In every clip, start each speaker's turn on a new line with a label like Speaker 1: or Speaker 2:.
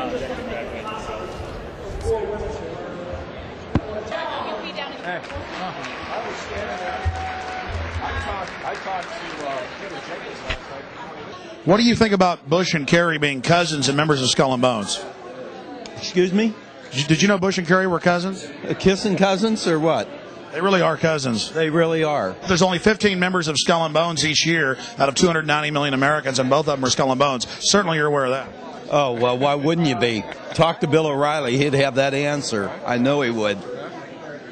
Speaker 1: Hey, I talked to Peter Jenkins last night. What do you think about Bush and Kerry being cousins and members of Skull and Bones?
Speaker 2: Excuse me?
Speaker 1: Did you know Bush and Kerry were cousins?
Speaker 2: Kissing cousins or what?
Speaker 1: They really are cousins.
Speaker 2: They really are.
Speaker 1: There's only 15 members of Skull and Bones each year out of 290 million Americans, and both of them are Skull and Bones. Certainly you're aware of that.
Speaker 2: Oh, well, why wouldn't you be? Talk to Bill O'Reilly. He'd have that answer. I know he would.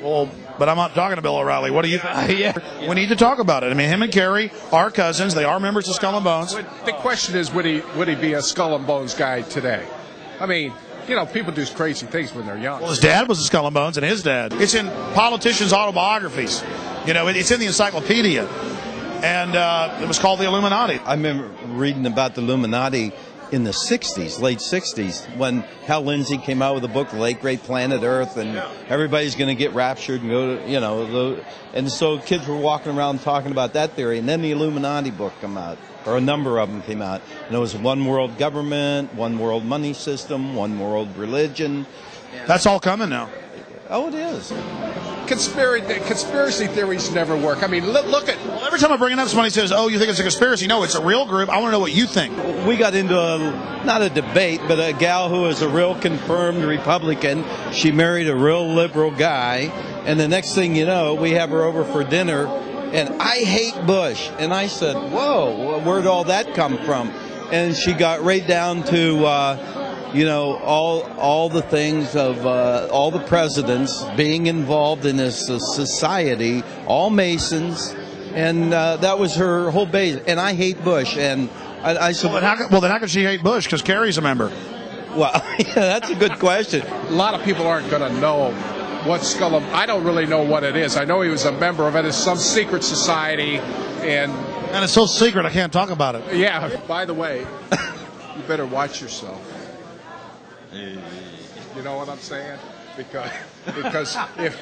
Speaker 1: Well, but I'm not talking to Bill O'Reilly. What do you think?
Speaker 2: Yeah.
Speaker 1: We need to talk about it. I mean, him and Kerry are cousins. They are members of Skull and Bones.
Speaker 3: The question is, would he be a Skull and Bones guy today? I mean, you know, people do crazy things when they're young.
Speaker 1: Well, his dad was a Skull and Bones, and his dad. It's in politicians' autobiographies. You know, it's in the encyclopedia. And it was called the Illuminati.
Speaker 2: I remember reading about the Illuminati in the 60s, late 60s, when Hal Lindsey came out with a book, The Late Great Planet Earth, and everybody's going to get raptured and go to, you know, and so kids were walking around talking about that theory, and then the Illuminati book came out, or a number of them came out, and it was one world government, one world money system, one world religion.
Speaker 1: That's all coming now.
Speaker 2: Oh, it is.
Speaker 3: Conspiracy theories never work. I mean, look at...
Speaker 1: Well, every time I bring it up, somebody says, oh, you think it's a conspiracy? No, it's a real group. I want to know what you think.
Speaker 2: We got into not a debate, but a gal who is a real confirmed Republican. She married a real liberal guy, and the next thing you know, we have her over for dinner, and I hate Bush. And I said, whoa, where'd all that come from? And she got right down to... you know, all the things of all the presidents being involved in this society, all Masons, and that was her whole base. And I hate Bush. And I said,
Speaker 1: well, then how can she hate Bush? Because Kerry's a member.
Speaker 2: Well, yeah, that's a good question.
Speaker 3: A lot of people aren't going to know what Skull and... I don't really know what it is. I know he was a member of it. It's some secret society, and
Speaker 1: it's so secret I can't talk about it.
Speaker 3: Yeah. By the way, you better watch yourself. You know what I'm saying? Because if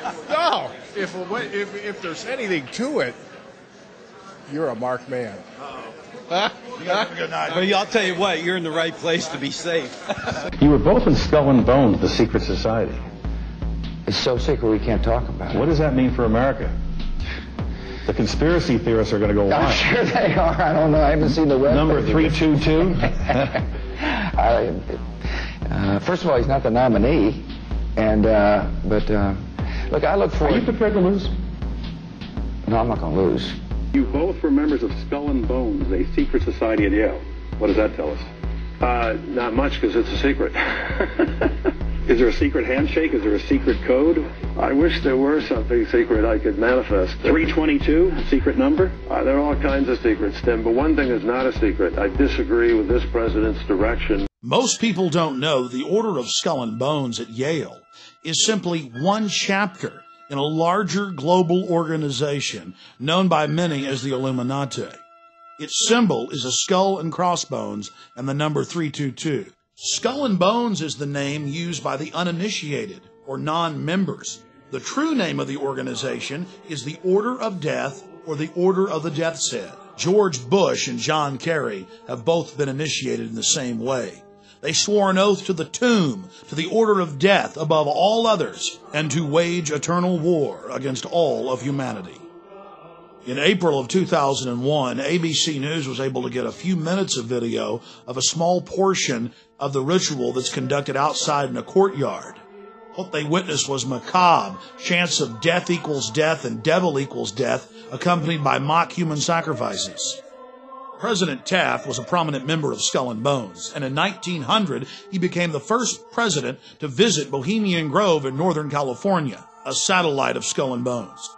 Speaker 3: there's anything to it, you're a marked man.
Speaker 1: You guys have a good night.
Speaker 2: Well, I'll tell you what, you're in the right place to be safe.
Speaker 4: You were both in Skull and Bones, the secret society.
Speaker 5: It's so secret we can't talk about it.
Speaker 4: What does that mean for America? The conspiracy theorists are going to go wild.
Speaker 5: I'm sure they are. I don't know. I haven't seen the web.
Speaker 4: Number 322?
Speaker 5: First of all, he's not the nominee, and look, I look for...
Speaker 4: Are you prepared to lose?
Speaker 5: No, I'm not going to lose.
Speaker 6: You both were members of Skull and Bones, a secret society at Yale. What does that tell us? Not much, because it's a secret. Is there a secret handshake? Is there a secret code? I wish there were something secret I could manifest. 322, secret number? There are all kinds of secrets, Tim, but one thing is not a secret. I disagree with this president's direction.
Speaker 1: Most people don't know that the Order of Skull and Bones at Yale is simply one chapter in a larger global organization known by many as the Illuminati. Its symbol is a skull and crossbones and the number 322. Skull and Bones is the name used by the uninitiated or non-members. The true name of the organization is the Order of Death or the Order of the Death's Head. George Bush and John Kerry have both been initiated in the same way. They swore an oath to the tomb, to the order of death above all others, and to wage eternal war against all of humanity. In April of 2001, ABC News was able to get a few minutes of video of a small portion of the ritual that's conducted outside in a courtyard. What they witnessed was macabre, chants of death equals death and devil equals death, accompanied by mock human sacrifices. President Taft was a prominent member of Skull and Bones, and in 1900, he became the first president to visit Bohemian Grove in Northern California, a satellite of Skull and Bones.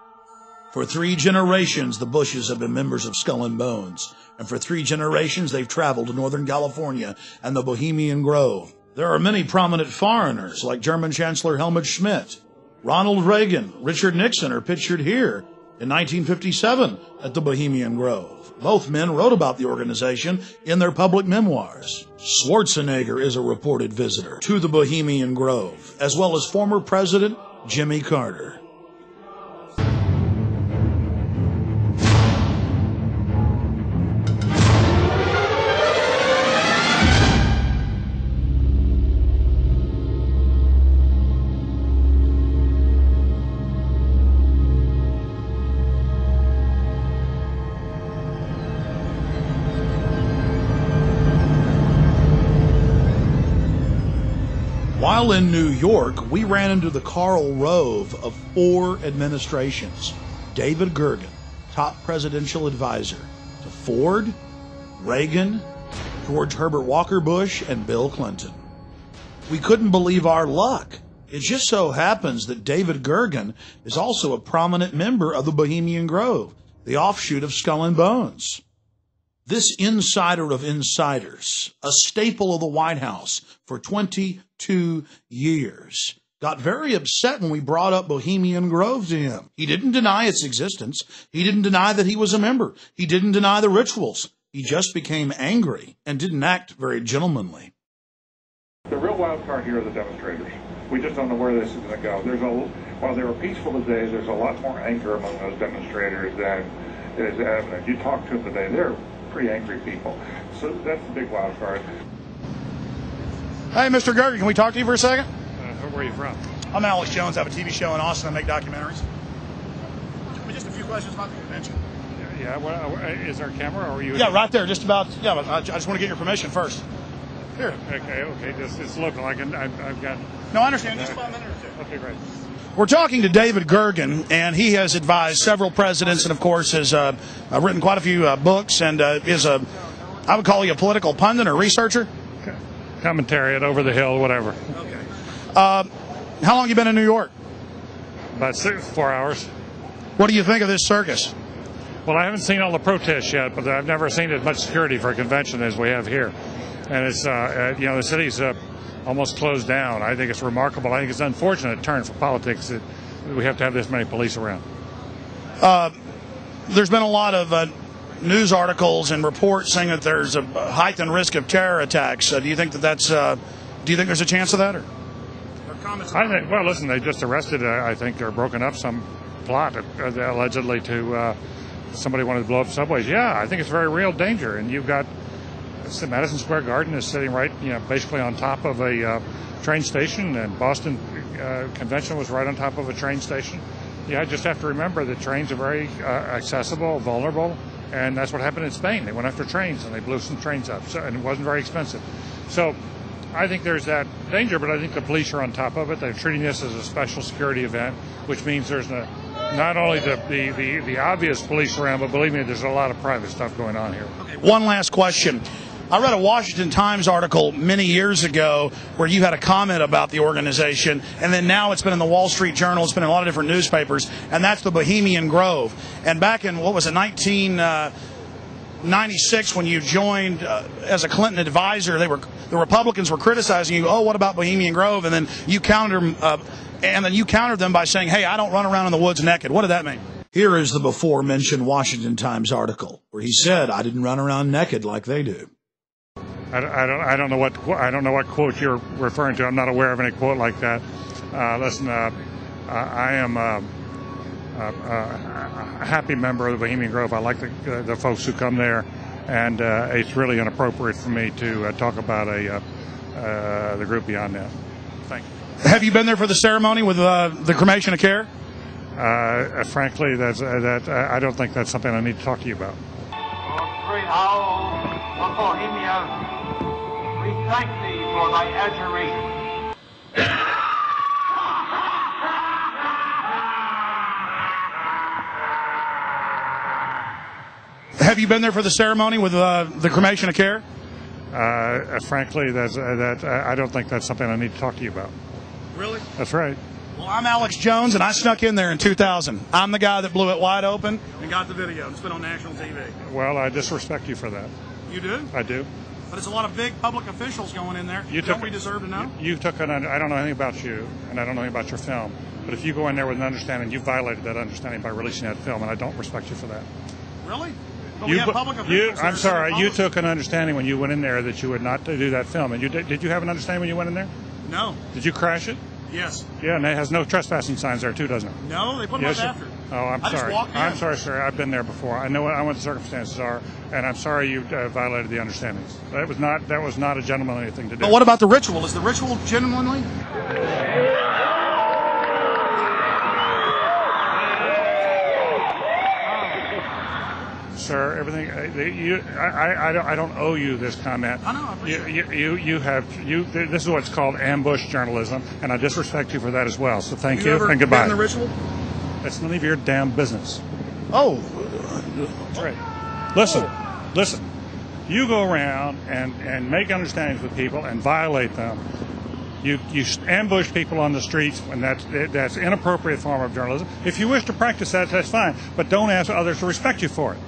Speaker 1: For 3 generations, the Bushes have been members of Skull and Bones, and for 3 generations, they've traveled to Northern California and the Bohemian Grove. There are many prominent foreigners, like German Chancellor Helmut Schmidt. Ronald Reagan, Richard Nixon are pictured here in 1957 at the Bohemian Grove. Both men wrote about the organization in their public memoirs. Schwarzenegger is a reported visitor to the Bohemian Grove, as well as former President Jimmy Carter. While in New York, we ran into the Karl Rove of 4 administrations. David Gergen, top presidential advisor to Ford, Reagan, George Herbert Walker Bush, and Bill Clinton. We couldn't believe our luck. It just so happens that David Gergen is also a prominent member of the Bohemian Grove, the offshoot of Skull and Bones. This insider of insiders, a staple of the White House for 22 years, got very upset when we brought up Bohemian Grove to him. He didn't deny its existence. He didn't deny that he was a member. He didn't deny the rituals. He just became angry and didn't act very gentlemanly.
Speaker 7: The real wild card here are the demonstrators. We just don't know where this is going to go. While they were peaceful today, there's a lot more anger among those demonstrators than is evident. You talk to them today, they're pretty angry people. So that's the big wild card.
Speaker 1: Hey, Mr. Gergen, can we talk to you for a second?
Speaker 7: Where are you from?
Speaker 1: I'm Alex Jones. I have a TV show in Austin. I make documentaries. Just a few questions about the convention.
Speaker 7: Yeah, well, is there a camera or are you?
Speaker 1: Yeah, right there, just about. Yeah, but I just want to get your permission first. Here.
Speaker 7: Okay, it's local. I've got.
Speaker 1: No, I understand. Just about a minute or two.
Speaker 7: Okay, great.
Speaker 1: We're talking to David Gergen, and he has advised several presidents, and of course has written quite a few books, and is I would call you a political pundit or researcher.
Speaker 7: Commentary at Over the Hill, whatever.
Speaker 1: Okay. How long have you been in New York?
Speaker 7: About 4 hours.
Speaker 1: What do you think of this circus?
Speaker 7: Well, I haven't seen all the protests yet, but I've never seen as much security for a convention as we have here. And it's, the city's almost closed down. I think it's remarkable. I think it's an unfortunate turn for politics that we have to have this many police around.
Speaker 1: There's been a lot of news articles and reports saying that there's a heightened risk of terror attacks. Do you think do you think there's a chance of that? Or
Speaker 7: I think, well, listen, they just arrested, I think, or broken up some plot allegedly to somebody wanted to blow up subways. Yeah, I think it's a very real danger. And you've got Madison Square Garden is sitting right, basically on top of a train station, and Boston Convention was right on top of a train station. Yeah, I just have to remember that trains are very accessible, vulnerable, and that's what happened in Spain. They went after trains and they blew some trains up, and it wasn't very expensive. So I think there's that danger, but I think the police are on top of it. They're treating this as a special security event, which means there's not only the obvious police around, but believe me, there's a lot of private stuff going on here.
Speaker 1: Okay, one last question. I read a Washington Times article many years ago where you had a comment about the organization, and then now it's been in the Wall Street Journal, it's been in a lot of different newspapers, and that's the Bohemian Grove. And back in, 1996, when you joined as a Clinton advisor, the Republicans were criticizing you. Oh, what about Bohemian Grove? And then you countered them by saying, "Hey, I don't run around in the woods naked." What did that mean? Here is the before-mentioned Washington Times article where he said, "I didn't run around naked like they do."
Speaker 7: I don't know what quote you're referring to. I'm not aware of any quote like that. Listen, I am a happy member of the Bohemian Grove. I like the folks who come there, and it's really inappropriate for me to talk about the group beyond that. Thank you.
Speaker 1: Have you been there for the ceremony with the cremation of care?
Speaker 7: Frankly, I don't think that's something I need to talk to you about.
Speaker 8: Great owl of Bohemia, we thank thee for thy adjuration.
Speaker 1: Have you been there for the ceremony with the cremation of care?
Speaker 7: Frankly, I don't think that's something I need to talk to you about.
Speaker 1: Really?
Speaker 7: That's right.
Speaker 1: Well, I'm Alex Jones, and I snuck in there in 2000. I'm the guy that blew it wide open and got the video. It's been on national TV.
Speaker 7: Well, I disrespect you for that.
Speaker 1: You do?
Speaker 7: I do.
Speaker 1: But it's a lot of big public officials going in there. Don't we deserve to know?
Speaker 7: I don't know anything about you, and I don't know anything about your film. But if you go in there with an understanding, you violated that understanding by releasing that film, and I don't respect you for that.
Speaker 1: Really? But we have public officials.
Speaker 7: I'm sorry. You took an understanding when you went in there that you would not do that film. And did you have an understanding when you went in there?
Speaker 1: No.
Speaker 7: Did you crash it?
Speaker 1: Yes.
Speaker 7: Yeah, and it has no trespassing signs there too, doesn't it?
Speaker 1: No, they put them up after.
Speaker 7: Oh, I'm sorry. I'm sorry, sir. I've been there before. I know what the circumstances are, and I'm sorry you violated the understandings. That was not a gentlemanly thing to do.
Speaker 1: But what about the ritual? Is the ritual gentlemanly?
Speaker 7: sir. Everything. I don't owe you this comment.
Speaker 1: I know. I appreciate it.
Speaker 7: This is what's called ambush journalism, and I disrespect you for that as well. So thank you
Speaker 1: ever
Speaker 7: and goodbye.
Speaker 1: been in the ritual?
Speaker 7: It's none of your damn business.
Speaker 1: Oh.
Speaker 7: That's right. Listen. You go around and make understandings with people and violate them. You ambush people on the streets, and that's inappropriate form of journalism. If you wish to practice that, that's fine, but don't ask others to respect you for it.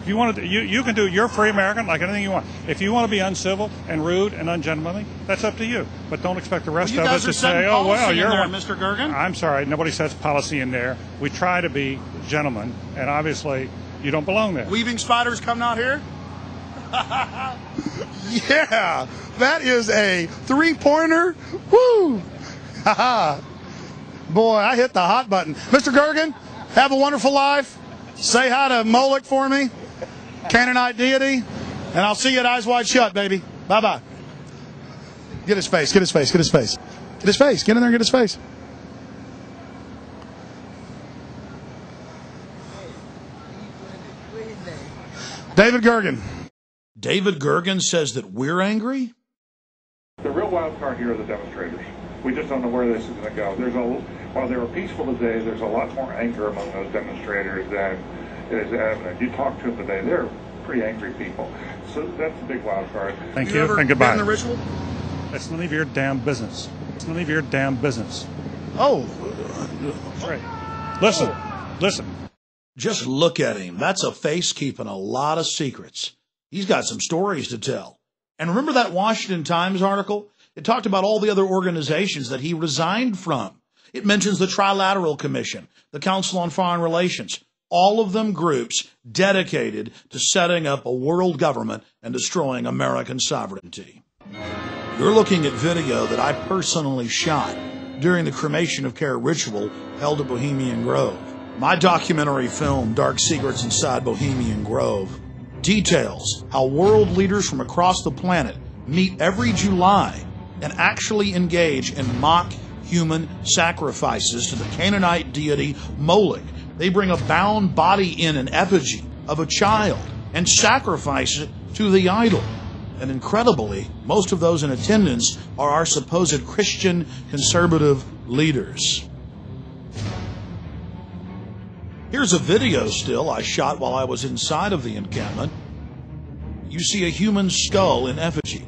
Speaker 7: If you want to, you can do. You're a free American, like anything you want. If you want to be uncivil and rude and ungentlemanly, that's up to you. But don't expect the rest of us to say, "Oh well, you're
Speaker 1: there, Mr. Gergen."
Speaker 7: I'm sorry, nobody sets policy in there. We try to be gentlemen, and obviously, you don't belong there.
Speaker 1: Weaving spiders come out here. Yeah, that is a three-pointer. Woo! Boy, I hit the hot button. Mr. Gergen, have a wonderful life. Say hi to Moloch for me, Canaanite deity, and I'll see you at Eyes Wide Shut, baby. Bye-bye. Get his face, get his face, get his face. Get his face, get in there and get his face. David Gergen. David Gergen says that we're angry?
Speaker 9: The real wild card here are the demonstrators. We just don't know where this is going to go. While they were peaceful today, there's a lot more anger among those demonstrators than is evident. You talk to them today, they're pretty angry people. So that's a big wild card.
Speaker 7: Thank you and goodbye.
Speaker 1: Been in the ritual?
Speaker 7: It's none of your damn business. It's none of your damn business.
Speaker 1: Oh.
Speaker 7: That's right. Listen.
Speaker 1: Just look at him. That's a face keeping a lot of secrets. He's got some stories to tell. And remember that Washington Times article? It talked about all the other organizations that he resigned from. It mentions the Trilateral Commission, the Council on Foreign Relations, all of them groups dedicated to setting up a world government and destroying American sovereignty. You're looking at video that I personally shot during the cremation of care ritual held at Bohemian Grove. My documentary film, Dark Secrets Inside Bohemian Grove, details how world leaders from across the planet meet every July and actually engage in mock human sacrifices to the Canaanite deity Moloch. They bring a bound body in an effigy of a child and sacrifice it to the idol. And incredibly, most of those in attendance are our supposed Christian conservative leaders. Here's a video still I shot while I was inside of the encampment. You see a human skull in effigy.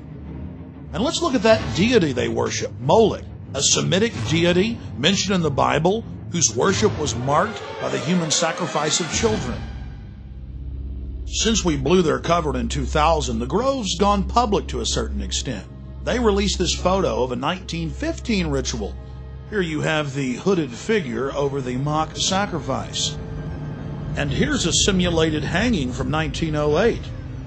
Speaker 1: And let's look at that deity they worship, Moloch, a Semitic deity mentioned in the Bible whose worship was marked by the human sacrifice of children. Since we blew their cover in 2000, the Grove's gone public to a certain extent. They released this photo of a 1915 ritual. Here you have the hooded figure over the mock sacrifice. And here's a simulated hanging from 1908.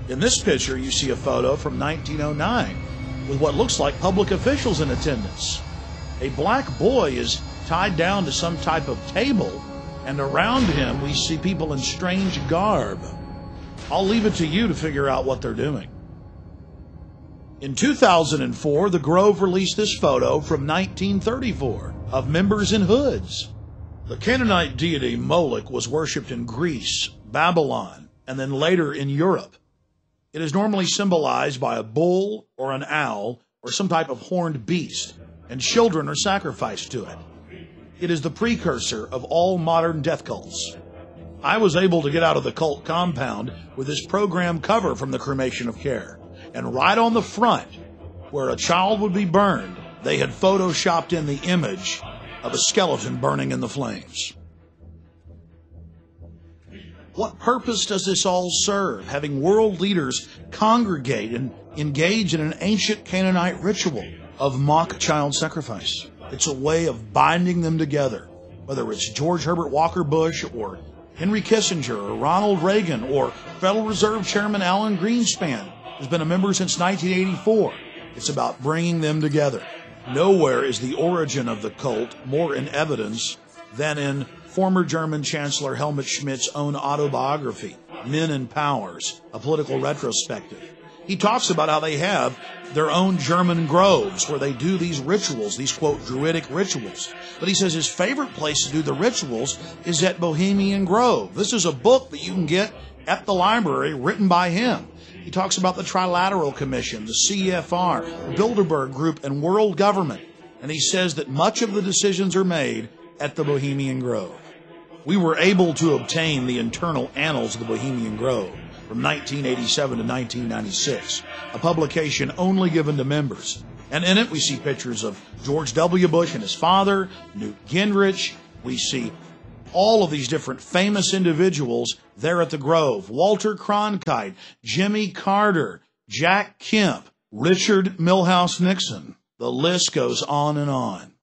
Speaker 1: In this picture, you see a photo from 1909 with what looks like public officials in attendance. A black boy is tied down to some type of table, and around him we see people in strange garb. I'll leave it to you to figure out what they're doing. In 2004, the Grove released this photo from 1934 of members in hoods. The Canaanite deity Moloch was worshipped in Greece, Babylon, and then later in Europe. It is normally symbolized by a bull or an owl or some type of horned beast, and children are sacrificed to it. It is the precursor of all modern death cults. I was able to get out of the cult compound with this program cover from the Cremation of Care, and right on the front, where a child would be burned, they had photoshopped in the image of a skeleton burning in the flames. What purpose does this all serve, having world leaders congregate and engage in an ancient Canaanite ritual of mock child sacrifice? It's a way of binding them together, whether it's George Herbert Walker Bush or Henry Kissinger or Ronald Reagan or Federal Reserve Chairman Alan Greenspan, who's been a member since 1984. It's about bringing them together. Nowhere is the origin of the cult more in evidence than in former German Chancellor Helmut Schmidt's own autobiography, Men and Powers, a political retrospective. He talks about how they have their own German groves where they do these rituals, these, quote, druidic rituals. But he says his favorite place to do the rituals is at Bohemian Grove. This is a book that you can get at the library written by him. He talks about the Trilateral Commission, the CFR, Bilderberg Group, and world government. And he says that much of the decisions are made at the Bohemian Grove. We were able to obtain the internal annals of the Bohemian Grove from 1987 to 1996, a publication only given to members. And in it, we see pictures of George W. Bush and his father, Newt Gingrich. We see all of these different famous individuals there at the Grove. Walter Cronkite, Jimmy Carter, Jack Kemp, Richard Milhouse Nixon. The list goes on and on.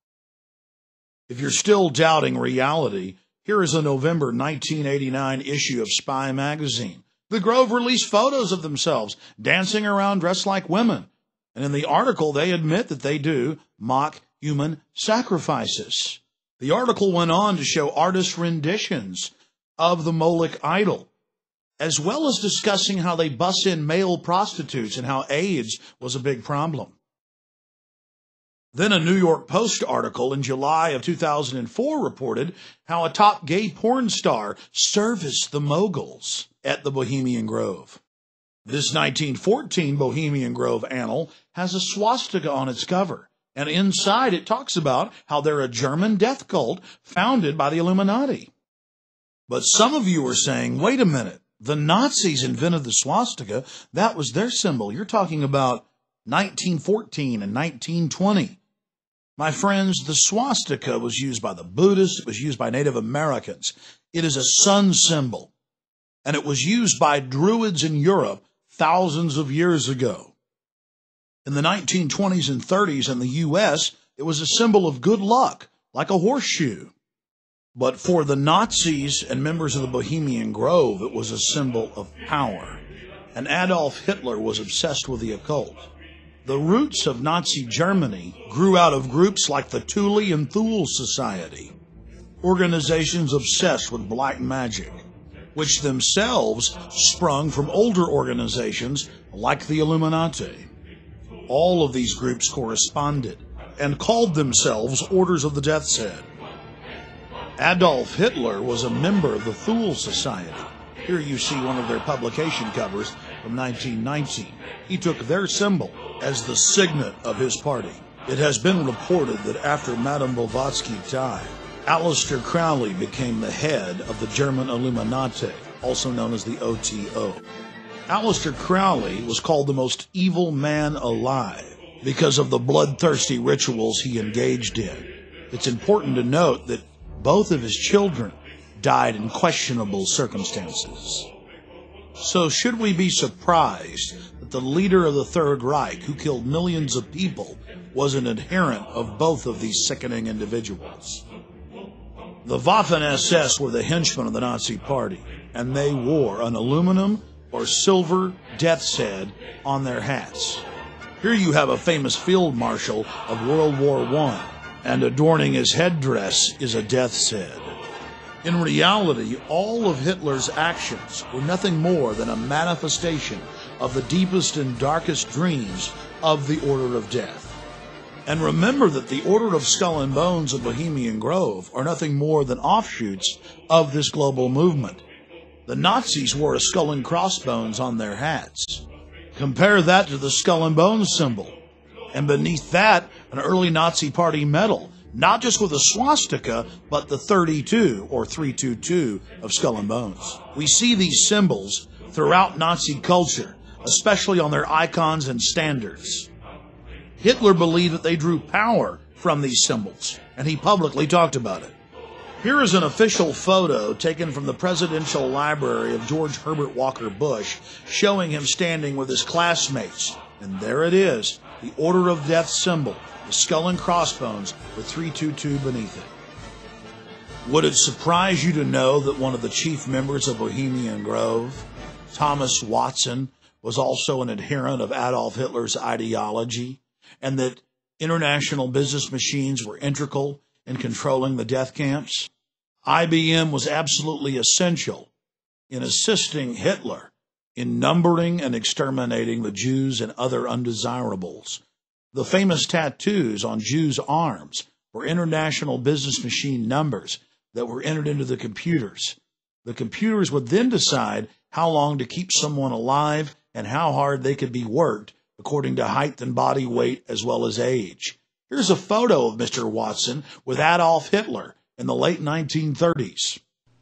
Speaker 1: If you're still doubting reality, here is a November 1989 issue of Spy magazine. The Grove released photos of themselves dancing around dressed like women. And in the article, they admit that they do mock human sacrifices. The article went on to show artist renditions of the Moloch idol, as well as discussing how they bus in male prostitutes and how AIDS was a big problem. Then a New York Post article in July of 2004 reported how a top gay porn star serviced the moguls at the Bohemian Grove. This 1914 Bohemian Grove annal has a swastika on its cover, and inside it talks about how they're a German death cult founded by the Illuminati. But some of you are saying, wait a minute, the Nazis invented the swastika. That was their symbol. You're talking about 1914 and 1920. My friends, the swastika was used by the Buddhists. It was used by Native Americans. It is a sun symbol, and it was used by Druids in Europe thousands of years ago. In the 1920s and 30s in the U.S., it was a symbol of good luck, like a horseshoe. But for the Nazis and members of the Bohemian Grove, it was a symbol of power. And Adolf Hitler was obsessed with the occult. The roots of Nazi Germany grew out of groups like the Thule and Thule Society, organizations obsessed with black magic, which themselves sprung from older organizations like the Illuminati. All of these groups corresponded and called themselves Orders of the Death's Head. Adolf Hitler was a member of the Thule Society. Here you see one of their publication covers from 1919. He took their symbol as the signet of his party. It has been reported that after Madame Blavatsky died, Aleister Crowley became the head of the German Illuminati, also known as the OTO. Aleister Crowley was called the most evil man alive because of the bloodthirsty rituals he engaged in. It's important to note that both of his children died in questionable circumstances. So should we be surprised that the leader of the Third Reich, who killed millions of people, was an adherent of both of these sickening individuals? The Waffen-SS were the henchmen of the Nazi Party, and they wore an aluminum or silver death's head on their hats. Here you have a famous field marshal of World War I, and adorning his headdress is a death's head. In reality, all of Hitler's actions were nothing more than a manifestation of the deepest and darkest dreams of the Order of Death. And remember that the Order of Skull and Bones of Bohemian Grove are nothing more than offshoots of this global movement. The Nazis wore a skull and crossbones on their hats. Compare that to the skull and bones symbol. And beneath that, an early Nazi party medal, not just with a swastika, but the 32 or 322 of skull and bones. We see these symbols throughout Nazi culture, especially on their icons and standards. Hitler believed that they drew power from these symbols, and he publicly talked about it. Here is an official photo taken from the Presidential Library of George Herbert Walker Bush, showing him standing with his classmates. And there it is, the Order of Death symbol, the skull and crossbones with 322 beneath it. Would it surprise you to know that one of the chief members of Bohemian Grove, Thomas Watson, was also an adherent of Adolf Hitler's ideology, and that international business machines were integral in controlling the death camps? IBM was absolutely essential in assisting Hitler in numbering and exterminating the Jews and other undesirables. The famous tattoos on Jews' arms were international business machine numbers that were entered into the computers. The computers would then decide how long to keep someone alive and how hard they could be worked according to height and body weight as well as age. Here's a photo of Mr. Watson with Adolf Hitler in the late 1930s.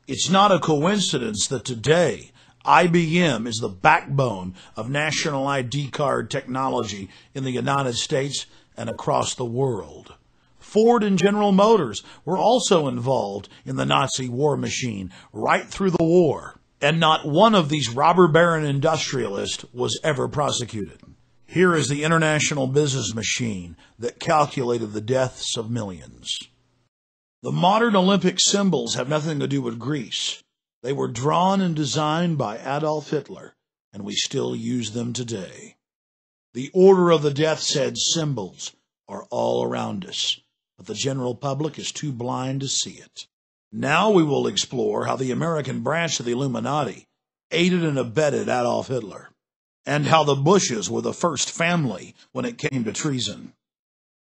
Speaker 1: It's not a coincidence that today IBM is the backbone of national ID card technology in the United States and across the world. Ford and General Motors were also involved in the Nazi war machine right through the war, and not one of these robber baron industrialists was ever prosecuted. Here is the international business machine that calculated the deaths of millions. The modern Olympic symbols have nothing to do with Greece. They were drawn and designed by Adolf Hitler, and we still use them today. The Order of the Death's Head symbols are all around us, but the general public is too blind to see it. Now we will explore how the American branch of the Illuminati aided and abetted Adolf Hitler, and how the Bushes were the first family when it came to treason.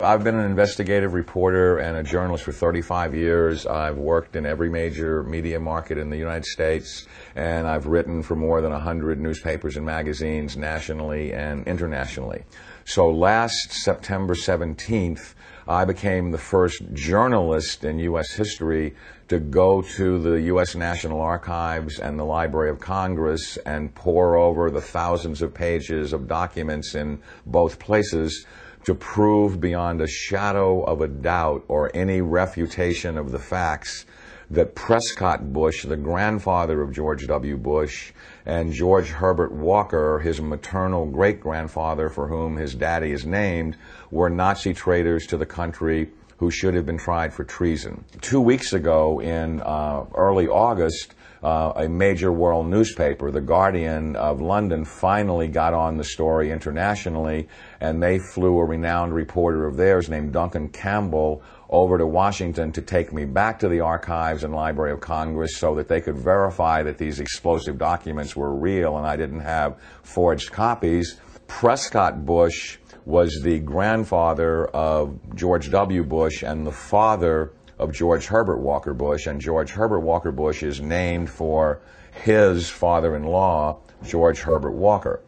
Speaker 10: I've been an investigative reporter and a journalist for 35 years. I've worked in every major media market in the United States, and I've written for more than 100 newspapers and magazines nationally and internationally. So last September 17th, I became the first journalist in U.S. history to go to the U.S. National Archives and the Library of Congress and pore over the thousands of pages of documents in both places to prove beyond a shadow of a doubt or any refutation of the facts that Prescott Bush, the grandfather of George W. Bush, and George Herbert Walker, his maternal great-grandfather for whom his daddy is named, were Nazi traitors to the country who should have been tried for treason. 2 weeks ago, in early August, a major world newspaper, The Guardian of London, finally got on the story internationally, and they flew a renowned reporter of theirs named Duncan Campbell over to Washington to take me back to the archives and Library of Congress so that they could verify that these explosive documents were real and I didn't have forged copies. Prescott Bush was the grandfather of George W. Bush and the father of George Herbert Walker Bush, and George Herbert Walker Bush is named for his father-in-law, George Herbert Walker.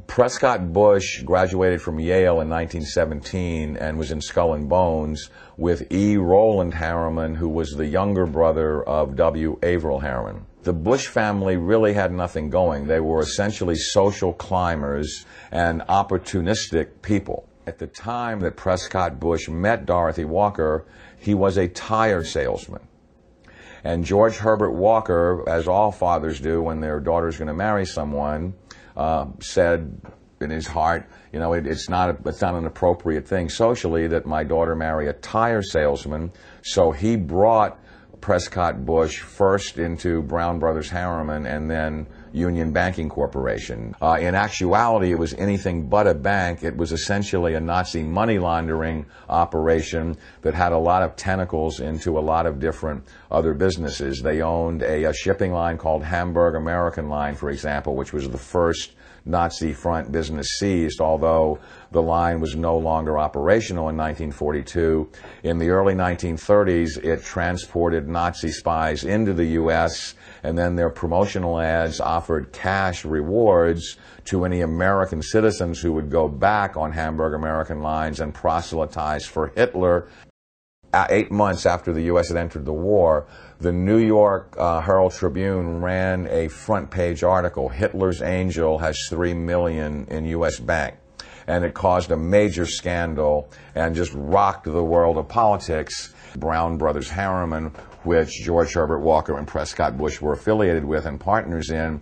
Speaker 10: Prescott Bush graduated from Yale in 1917 and was in Skull and Bones with E. Rowland Harriman, who was the younger brother of W. Averill Harriman. The Bush family really had nothing going. They were essentially social climbers and opportunistic people. At the time that Prescott Bush met Dorothy Walker, he was a tire salesman. And George Herbert Walker, as all fathers do when their daughter's going to marry someone, said in his heart, you know, it's not an appropriate thing socially that my daughter marry a tire salesman. So he brought Prescott Bush first into Brown Brothers Harriman and then Union Banking Corporation. In actuality, it was anything but a bank. It was essentially a Nazi money laundering operation that had a lot of tentacles into a lot of different other businesses. They owned a shipping line called Hamburg American Line, for example, which was the first Nazi front business seized, although the line was no longer operational in 1942. In the early 1930s, it transported Nazi spies into the U.S., and then their promotional ads offered cash rewards to any American citizens who would go back on Hamburg American Lines and proselytize for Hitler. 8 months after the U.S. had entered the war, the New York Herald Tribune ran a front-page article, Hitler's Angel has $3 million in U.S. bank. And it caused a major scandal and just rocked the world of politics. Brown Brothers Harriman, which George Herbert Walker and Prescott Bush were affiliated with and partners in,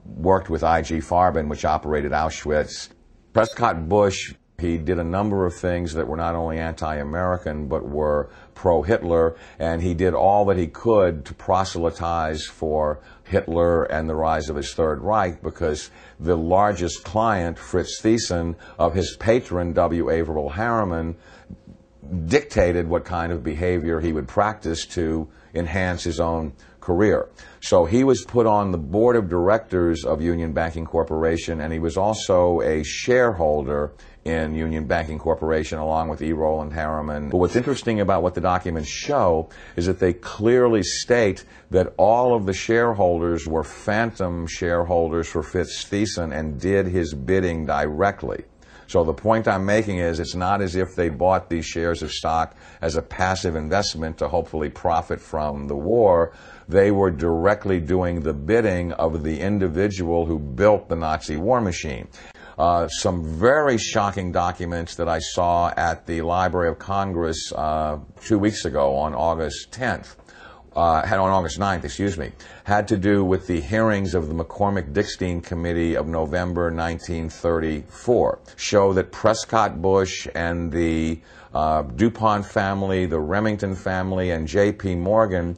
Speaker 10: worked with I.G. Farben, which operated Auschwitz. Prescott Bush, he did a number of things that were not only anti-American, but were pro-Hitler, and he did all that he could to proselytize for Hitler and the rise of his Third Reich, because the largest client, Fritz Thyssen, of his patron, W. Averill Harriman, dictated what kind of behavior he would practice to enhance his own career. So he was put on the board of directors of Union Banking Corporation, and he was also a shareholder in Union Banking Corporation along with E. Roland Harriman. But what's interesting about what the documents show is that they clearly state that all of the shareholders were phantom shareholders for Fitz Thiessen and did his bidding directly. So the point I'm making is it's not as if they bought these shares of stock as a passive investment to hopefully profit from the war. They were directly doing the bidding of the individual who built the Nazi war machine. Some very shocking documents that I saw at the Library of Congress 2 weeks ago on August 10th. On August 9th, excuse me, had to do with the hearings of the McCormick-Dickstein Committee of November 1934. Show that Prescott Bush and the DuPont family, the Remington family, and J.P. Morgan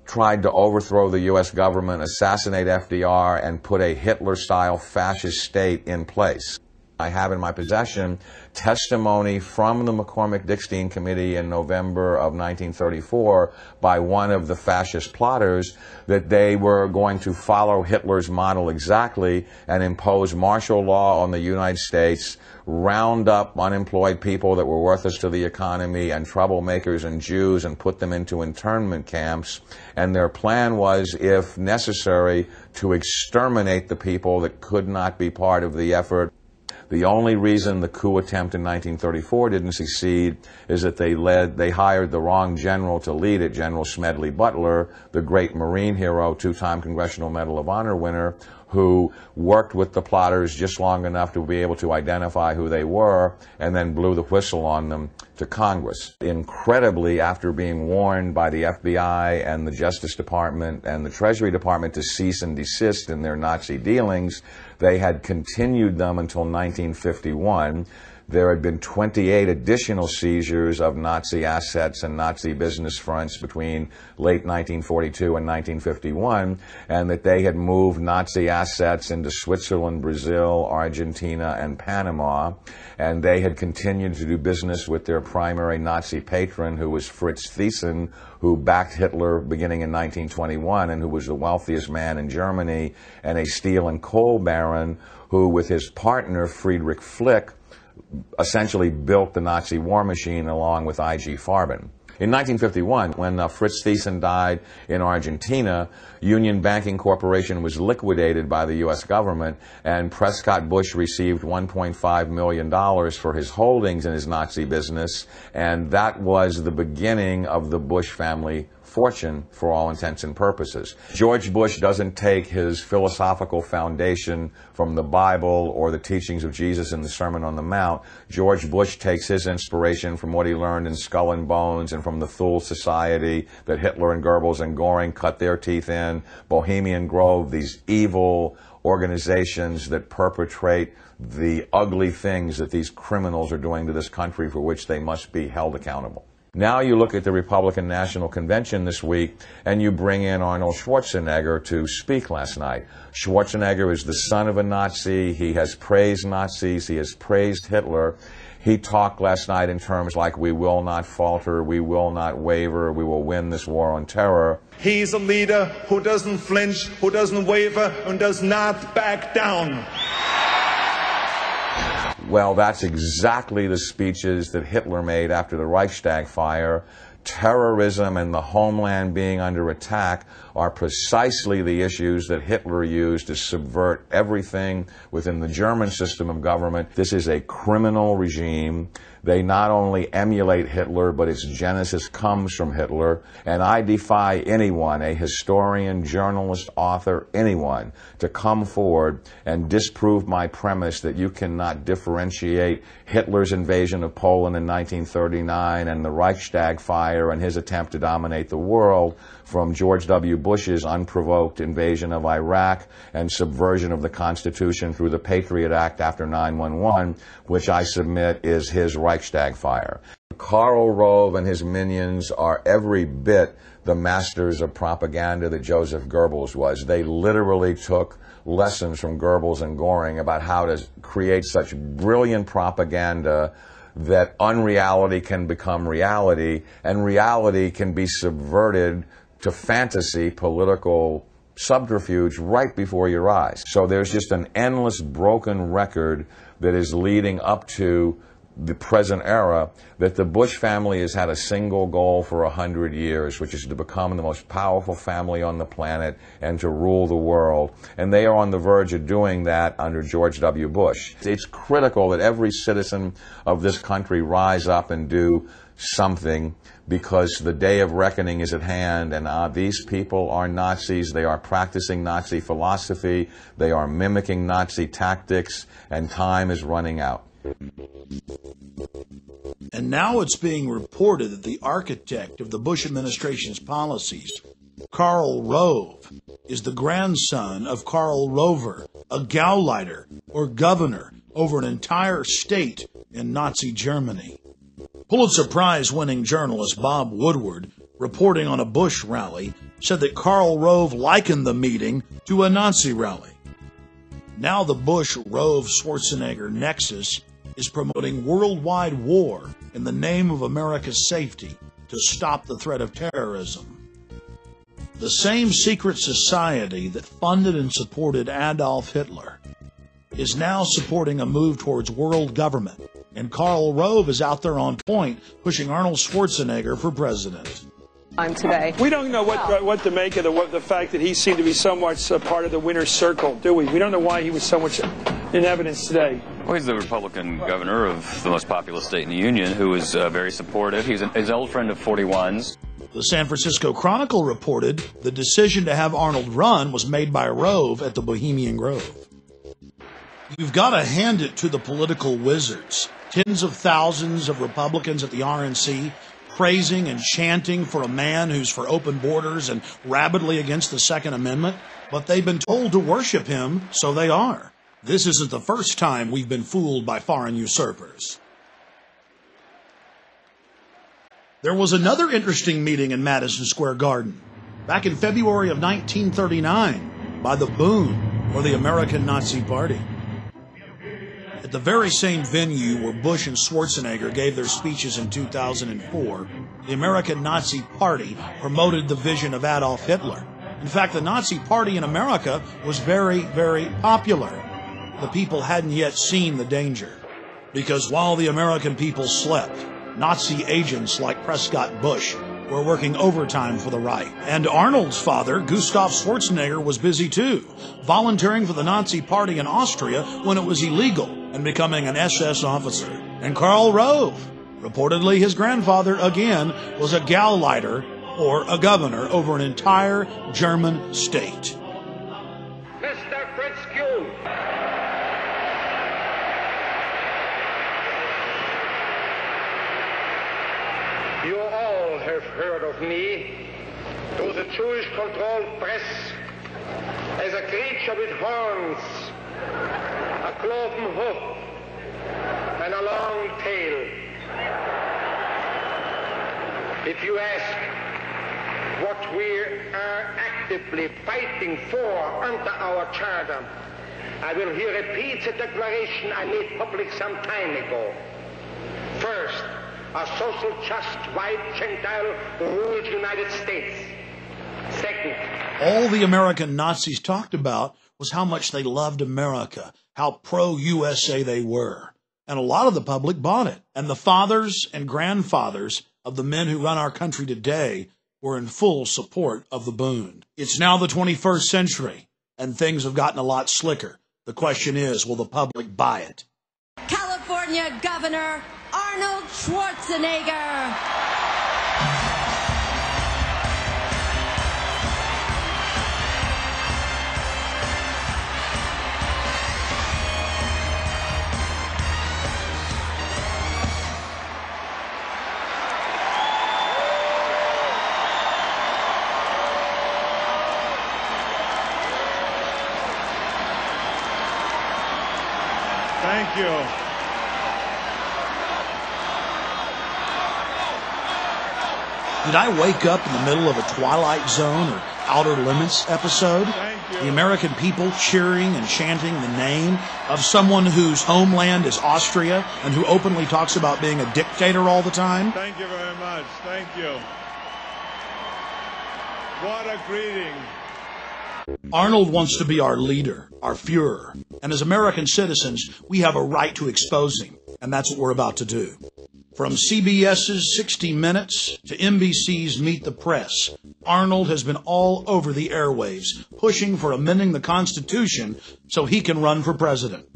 Speaker 10: tried to overthrow the U.S. government, assassinate FDR, and put a Hitler-style fascist state in place. I have in my possession testimony from the McCormick-Dickstein Committee in November of 1934 by one of the fascist plotters that they were going to follow Hitler's model exactly and impose martial law on the United States, round up unemployed people that were worthless to the economy and troublemakers and Jews and put them into internment camps. And their plan was, if necessary, to exterminate the people that could not be part of the effort. The only reason the coup attempt in 1934 didn't succeed is that they hired the wrong general to lead it, General Smedley Butler, the great Marine hero, two-time Congressional Medal of Honor winner, who worked with the plotters just long enough to be able to identify who they were and then blew the whistle on them to Congress. Incredibly, after being warned by the FBI and the Justice Department and the Treasury Department to cease and desist in their Nazi dealings, they had continued them until 1951. There had been 28 additional seizures of Nazi assets and Nazi business fronts between late 1942 and 1951, and that they had moved Nazi assets into Switzerland, Brazil, Argentina, and Panama, and they had continued to do business with their primary Nazi patron, who was Fritz Thiessen, who backed Hitler beginning in 1921 and who was the wealthiest man in Germany, and a steel and coal baron who, with his partner Friedrich Flick, essentially built the Nazi war machine along with I.G. Farben. In 1951, when Fritz Thiessen died in Argentina, Union Banking Corporation was liquidated by the U.S. government, and Prescott Bush received $1.5 million for his holdings in his Nazi business, and that was the beginning of the Bush family fortune for all intents and purposes. George Bush doesn't take his philosophical foundation from the Bible or the teachings of Jesus in the Sermon on the Mount. George Bush takes his inspiration from what he learned in Skull and Bones and from the Thule Society that Hitler and Goebbels and Goring cut their teeth in, Bohemian Grove, these evil organizations that perpetrate the ugly things that these criminals are doing to this country for which they must be held accountable. Now you look at the Republican National Convention this week, and you bring in Arnold Schwarzenegger to speak last night. Schwarzenegger is the son of a Nazi. He has praised Nazis. He has praised Hitler. He talked last night in terms like, we will not falter, we will not waver, we will win this war on terror.
Speaker 11: He's a leader who doesn't flinch, who doesn't waver, and does not back down.
Speaker 10: Well, that's exactly the speeches that Hitler made after the Reichstag fire. Terrorism and the homeland being under attack are precisely the issues that Hitler used to subvert everything within the German system of government. This is a criminal regime. They not only emulate Hitler, but its genesis comes from Hitler. And I defy anyone, a historian, journalist, author, anyone, to come forward and disprove my premise that you cannot differentiate Hitler's invasion of Poland in 1939 and the Reichstag fire and his attempt to dominate the world from George W. Bush's unprovoked invasion of Iraq and subversion of the Constitution through the Patriot Act after 9/11, which I submit is his Reichstag fire. Karl Rove and his minions are every bit the masters of propaganda that Joseph Goebbels was. They literally took lessons from Goebbels and Goring about how to create such brilliant propaganda that unreality can become reality and reality can be subverted to fantasy political subterfuge right before your eyes. So there's just an endless broken record that is leading up to the present era, that the Bush family has had a single goal for 100 years, which is to become the most powerful family on the planet and to rule the world. And they are on the verge of doing that under George W. Bush. It's critical that every citizen of this country rise up and do something, because the day of reckoning is at hand, and these people are Nazis. They are practicing Nazi philosophy. They are mimicking Nazi tactics, and time is running out.
Speaker 1: And now it's being reported that the architect of the Bush administration's policies, Karl Rove, is the grandson of Karl Rover, a Gauleiter, or governor, over an entire state in Nazi Germany. Pulitzer Prize-winning journalist Bob Woodward, reporting on a Bush rally, said that Karl Rove likened the meeting to a Nazi rally. Now the Bush-Rove-Schwarzenegger nexus is promoting worldwide war in the name of America's safety to stop the threat of terrorism. The same secret society that funded and supported Adolf Hitler is now supporting a move towards world government, and Karl Rove is out there on point pushing Arnold Schwarzenegger for president.
Speaker 12: Today. We don't know what to make of the fact that he seemed to be somewhat part of the winner's circle, do we? We don't know why he was so much in evidence today.
Speaker 13: Well, he's the Republican governor of the most populous state in the Union, who was very supportive. He's an old friend of 41's.
Speaker 1: The San Francisco Chronicle reported the decision to have Arnold run was made by Rove at the Bohemian Grove. You've got to hand it to the political wizards. Tens of thousands of Republicans at the RNC praising and chanting for a man who's for open borders and rabidly against the Second Amendment, but they've been told to worship him, so they are. This isn't the first time we've been fooled by foreign usurpers. There was another interesting meeting in Madison Square Garden back in February of 1939 by the Bund, or the American Nazi Party. At the very same venue where Bush and Schwarzenegger gave their speeches in 2004, the American Nazi Party promoted the vision of Adolf Hitler. In fact, the Nazi Party in America was very, very popular. The people hadn't yet seen the danger, because while the American people slept, Nazi agents like Prescott Bush were working overtime for the right. And Arnold's father, Gustav Schwarzenegger, was busy too, volunteering for the Nazi Party in Austria when it was illegal and becoming an SS officer. And Karl Rove, reportedly his grandfather again, was a Gauleiter, or a governor, over an entire German state.
Speaker 8: Mr. Fitzhugh. You all have heard of me through the Jewish-controlled press as a creature with horns, a cloven hoof, and a long tail. If you ask what we are actively fighting for under our charter, I will here repeat the declaration I made public some time ago. First, a social, just, white, Gentile ruled United States. Second,
Speaker 1: all the American Nazis talked about was how much they loved America, how pro-USA they were. And a lot of the public bought it. And the fathers and grandfathers of the men who run our country today were in full support of the Bund. It's now the 21st century, and things have gotten a lot slicker. The question is, will the public buy it?
Speaker 14: California Governor Arnold Schwarzenegger.
Speaker 11: Thank you.
Speaker 1: Did I wake up in the middle of a Twilight Zone or Outer Limits episode? The American people cheering and chanting the name of someone whose homeland is Austria and who openly talks about being a dictator all the time?
Speaker 11: Thank you very much. Thank you. What a greeting.
Speaker 1: Arnold wants to be our leader, our Führer. And as American citizens, we have a right to expose him. And that's what we're about to do. From CBS's 60 Minutes to NBC's Meet the Press, Arnold has been all over the airwaves, pushing for amending the Constitution so he can run for president.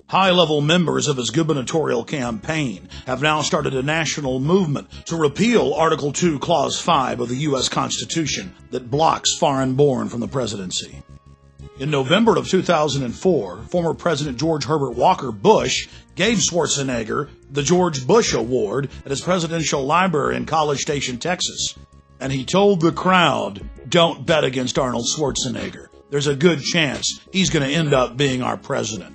Speaker 1: High-level members of his gubernatorial campaign have now started a national movement to repeal Article 2, Clause 5 of the U.S. Constitution that blocks foreign-born from the presidency. In November of 2004, former President George Herbert Walker Bush gave Schwarzenegger the George Bush Award at his presidential library in College Station, Texas. And he told the crowd, "Don't bet against Arnold Schwarzenegger. There's a good chance he's going to end up being our president."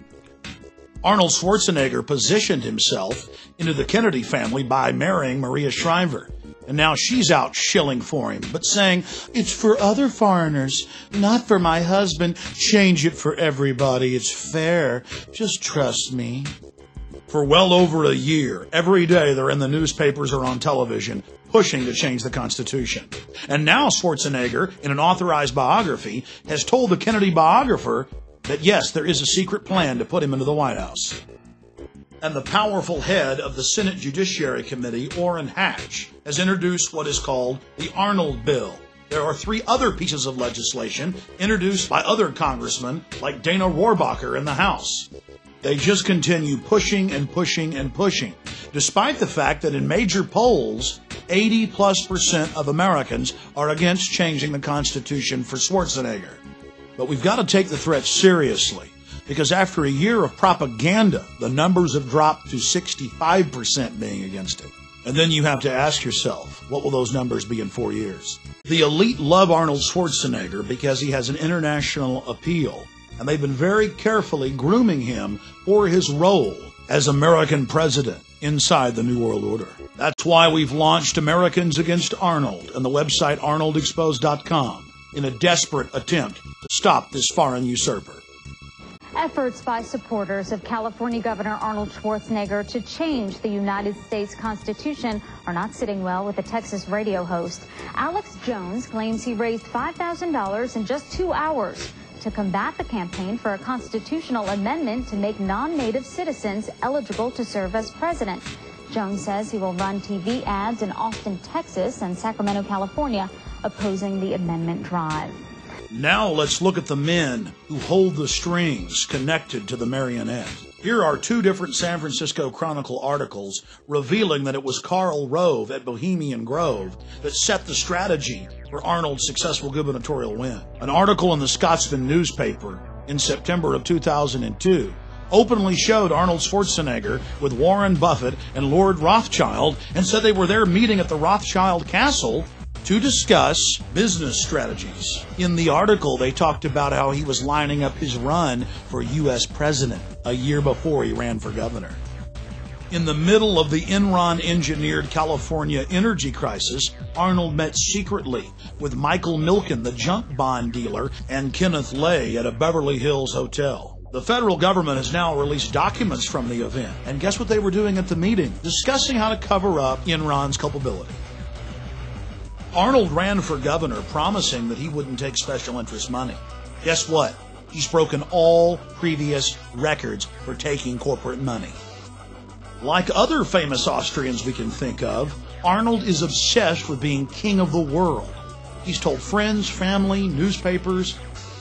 Speaker 1: Arnold Schwarzenegger positioned himself into the Kennedy family by marrying Maria Shriver. And now she's out shilling for him, but saying, "It's for other foreigners, not for my husband. Change it for everybody. It's fair. Just trust me." For well over a year, every day they're in the newspapers or on television, pushing to change the Constitution. And now Schwarzenegger, in an authorized biography, has told the Kennedy biographer that yes, there is a secret plan to put him into the White House. And the powerful head of the Senate Judiciary Committee, Orrin Hatch, has introduced what is called the Arnold Bill. There are 3 other pieces of legislation introduced by other congressmen like Dana Rohrabacher in the House. They just continue pushing and pushing and pushing, despite the fact that in major polls, 80+% of Americans are against changing the Constitution for Schwarzenegger. But we've got to take the threat seriously, because after a year of propaganda, the numbers have dropped to 65% being against it. And then you have to ask yourself, what will those numbers be in 4 years? The elite love Arnold Schwarzenegger because he has an international appeal, and they've been very carefully grooming him for his role as American president inside the New World Order. That's why we've launched Americans Against Arnold and the website arnoldexposed.com in a desperate attempt to stop this foreign usurper.
Speaker 15: Efforts by supporters of California Governor Arnold Schwarzenegger to change the United States Constitution are not sitting well with the Texas radio host. Alex Jones claims he raised $5,000 in just 2 hours to combat the campaign for a constitutional amendment to make non-native citizens eligible to serve as president. Jones says he will run TV ads in Austin, Texas and Sacramento, California, opposing the amendment drive.
Speaker 1: Now let's look at the men who hold the strings connected to the marionette. Here are 2 different San Francisco Chronicle articles revealing that it was Karl Rove at Bohemian Grove that set the strategy for Arnold's successful gubernatorial win. An article in the Scotsman newspaper in September of 2002 openly showed Arnold Schwarzenegger with Warren Buffett and Lord Rothschild and said they were there meeting at the Rothschild Castle to discuss business strategies. In the article, they talked about how he was lining up his run for U.S. president a year before he ran for governor. In the middle of the Enron-engineered California energy crisis, Arnold met secretly with Michael Milken, the junk bond dealer, and Kenneth Lay at a Beverly Hills hotel. The federal government has now released documents from the event, and guess what they were doing at the meeting? Discussing how to cover up Enron's culpability. Arnold ran for governor promising that he wouldn't take special interest money. Guess what? He's broken all previous records for taking corporate money. Like other famous Austrians we can think of, Arnold is obsessed with being king of the world. He's told friends, family, newspapers,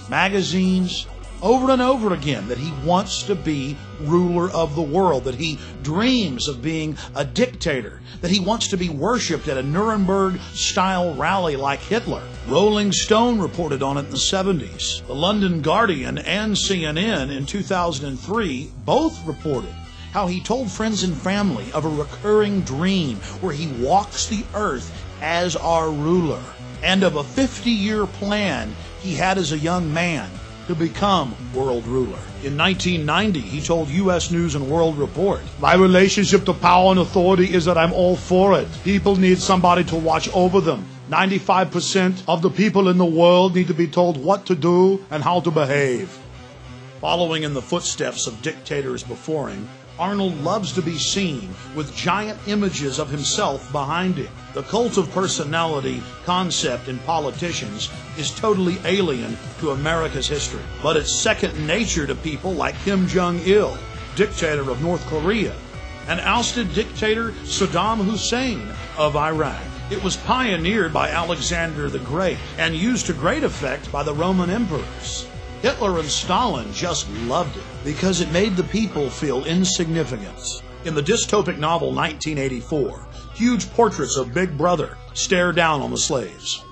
Speaker 1: magazines, over and over again that he wants to be ruler of the world, that he dreams of being a dictator, that he wants to be worshipped at a Nuremberg-style rally like Hitler. Rolling Stone reported on it in the 70s. The London Guardian and CNN in 2003 both reported how he told friends and family of a recurring dream where he walks the earth as our ruler, and of a 50-year plan he had as a young man to become world ruler. In 1990, he told U.S. News and World Report, "My relationship to power and authority is that I'm all for it. People need somebody to watch over them. 95% of the people in the world need to be told what to do and how to behave." Following in the footsteps of dictators before him, Arnold loves to be seen with giant images of himself behind him. The cult of personality concept in politicians is totally alien to America's history, but it's second nature to people like Kim Jong-il, dictator of North Korea, and ousted dictator Saddam Hussein of Iraq. It was pioneered by Alexander the Great and used to great effect by the Roman emperors. Hitler and Stalin just loved it because it made the people feel insignificant. In the dystopic novel 1984, huge portraits of Big Brother stare down on the slaves.